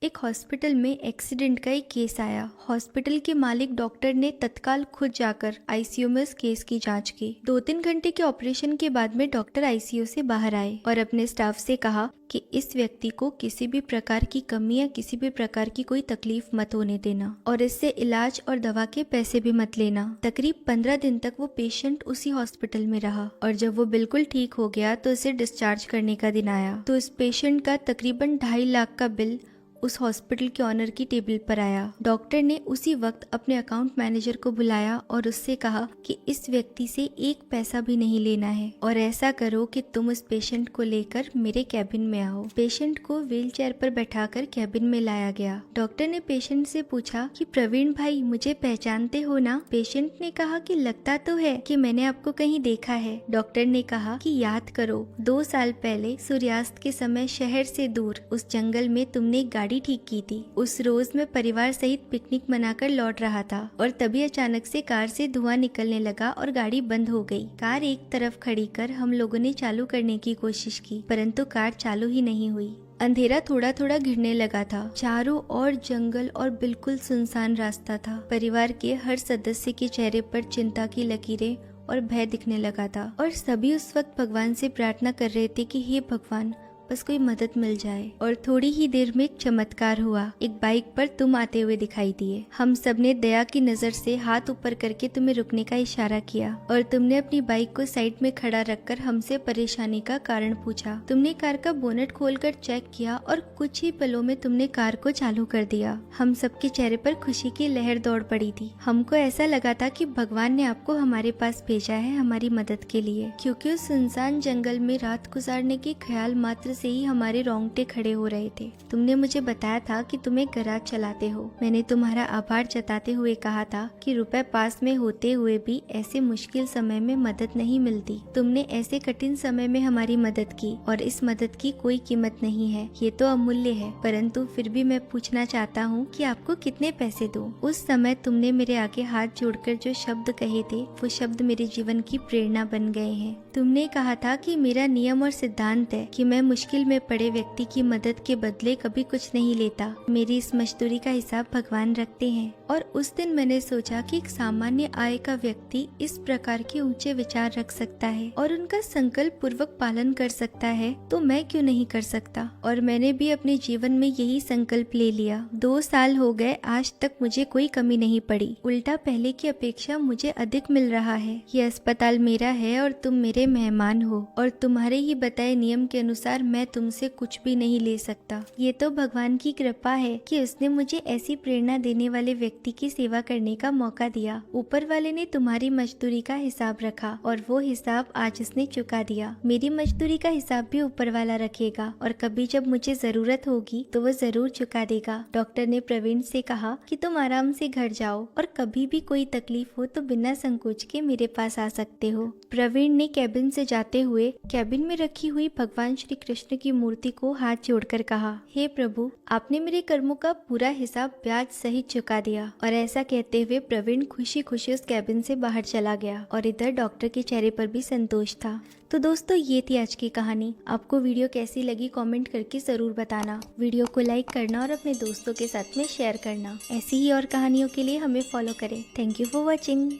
एक हॉस्पिटल में एक्सीडेंट का एक केस आया। हॉस्पिटल के मालिक डॉक्टर ने तत्काल खुद जाकर आईसीयू में उस केस की जांच की। 2-3 घंटे के ऑपरेशन के बाद में डॉक्टर आईसीयू से बाहर आए और अपने स्टाफ से कहा कि इस व्यक्ति को किसी भी प्रकार की कमी या किसी भी प्रकार की कोई तकलीफ मत होने देना और इससे इलाज और दवा के पैसे भी मत लेना। तकरीब 15 दिन तक वो पेशेंट उसी हॉस्पिटल में रहा और जब वो बिल्कुल ठीक हो गया तो उसे डिस्चार्ज करने का दिन आया तो इस पेशेंट का तकरीबन 2.5 लाख का बिल उस हॉस्पिटल के ऑनर की टेबल पर आया। डॉक्टर ने उसी वक्त अपने अकाउंट मैनेजर को बुलाया और उससे कहा कि इस व्यक्ति से एक पैसा भी नहीं लेना है और ऐसा करो कि तुम उस पेशेंट को लेकर मेरे कैबिन में आओ। पेशेंट को व्हीलचेयर पर बैठाकर कैबिन में लाया गया। डॉक्टर ने पेशेंट से पूछा कि प्रवीण भाई, मुझे पहचानते हो ना? पेशेंट ने कहा कि लगता तो है कि मैंने आपको कहीं देखा है। डॉक्टर ने कहा कि याद करो, 2 साल पहले सूर्यास्त के समय शहर से दूर उस जंगल में तुमने एक गाड़ी ठीक की थी। उस रोज मैं परिवार सहित पिकनिक मनाकर लौट रहा था और तभी अचानक से कार से धुआं निकलने लगा और गाड़ी बंद हो गई। कार एक तरफ खड़ी कर हम लोगों ने चालू करने की कोशिश की, परंतु कार चालू ही नहीं हुई। अंधेरा थोड़ा थोड़ा घिरने लगा था। चारों ओर जंगल और बिल्कुल सुनसान रास्ता था। परिवार के हर सदस्य के चेहरे पर चिंता की लकीरें और भय दिखने लगा था और सभी उस वक्त भगवान से प्रार्थना कर रहे थे कि हे भगवान, बस कोई मदद मिल जाए। और थोड़ी ही देर में एक चमत्कार हुआ। एक बाइक पर तुम आते हुए दिखाई दिए। हम सबने दया की नजर से हाथ ऊपर करके तुम्हें रुकने का इशारा किया और तुमने अपनी बाइक को साइड में खड़ा रखकर हमसे परेशानी का कारण पूछा। तुमने कार का बोनट खोलकर चेक किया और कुछ ही पलों में तुमने कार को चालू कर दिया। हम सबके चेहरे पर खुशी की लहर दौड़ पड़ी थी। हमको ऐसा लगा था कि भगवान ने आपको हमारे पास भेजा है हमारी मदद के लिए, क्योंकि उस सुनसान जंगल में रात गुजारने के ख्याल मात्र से ही हमारे रोंगटे खड़े हो रहे थे। तुमने मुझे बताया था कि तुम एक गैराज चलाते हो। मैंने तुम्हारा आभार जताते हुए कहा था कि रुपए पास में होते हुए भी ऐसे मुश्किल समय में मदद नहीं मिलती। तुमने ऐसे कठिन समय में हमारी मदद की और इस मदद की कोई कीमत नहीं है, ये तो अमूल्य है। परंतु फिर भी मैं पूछना चाहता हूँ कि आपको कितने पैसे दूं? उस समय तुमने मेरे आगे हाथ जोड़कर जो शब्द कहे थे, वो शब्द मेरे जीवन की प्रेरणा बन गए हैं। तुमने कहा था कि मेरा नियम और सिद्धांत है कि मैं मुश्किल में पड़े व्यक्ति की मदद के बदले कभी कुछ नहीं लेता। मेरी इस मजदूरी का हिसाब भगवान रखते हैं। और उस दिन मैंने सोचा कि एक सामान्य आय का व्यक्ति इस प्रकार के ऊंचे विचार रख सकता है और उनका संकल्प पूर्वक पालन कर सकता है, तो मैं क्यों नहीं कर सकता? और मैंने भी अपने जीवन में यही संकल्प ले लिया। 2 साल हो गए, आज तक मुझे कोई कमी नहीं पड़ी। उल्टा पहले की अपेक्षा मुझे अधिक मिल रहा है। ये अस्पताल मेरा है और तुम मेरे मेहमान हो और तुम्हारे ही बताए नियम के अनुसार मैं तुमसे कुछ भी नहीं ले सकता। ये तो भगवान की कृपा है कि उसने मुझे ऐसी प्रेरणा देने वाले व्यक्ति की सेवा करने का मौका दिया। ऊपर वाले ने तुम्हारी मजदूरी का हिसाब रखा और वो हिसाब आज उसने चुका दिया। मेरी मजदूरी का हिसाब भी ऊपर वाला रखेगा और कभी जब मुझे जरूरत होगी तो वो जरूर चुका देगा। डॉक्टर ने प्रवीण से कहा कि तुम आराम से घर जाओ और कभी भी कोई तकलीफ हो तो बिना संकोच के मेरे पास आ सकते हो। प्रवीण ने कैबिन से जाते हुए कैबिन में रखी हुई भगवान श्री कृष्ण की मूर्ति को हाथ जोड़कर कहा, हे प्रभु, आपने मेरे कर्मों का पूरा हिसाब ब्याज सहित चुका दिया। और ऐसा कहते हुए प्रवीण खुशी खुशी उस कैबिन से बाहर चला गया और इधर डॉक्टर के चेहरे पर भी संतोष था। तो दोस्तों, ये थी आज की कहानी। आपको वीडियो कैसी लगी कमेंट करके जरूर बताना। वीडियो को लाइक करना और अपने दोस्तों के साथ में शेयर करना। ऐसी ही और कहानियों के लिए हमें फॉलो करें। Thank you for watching.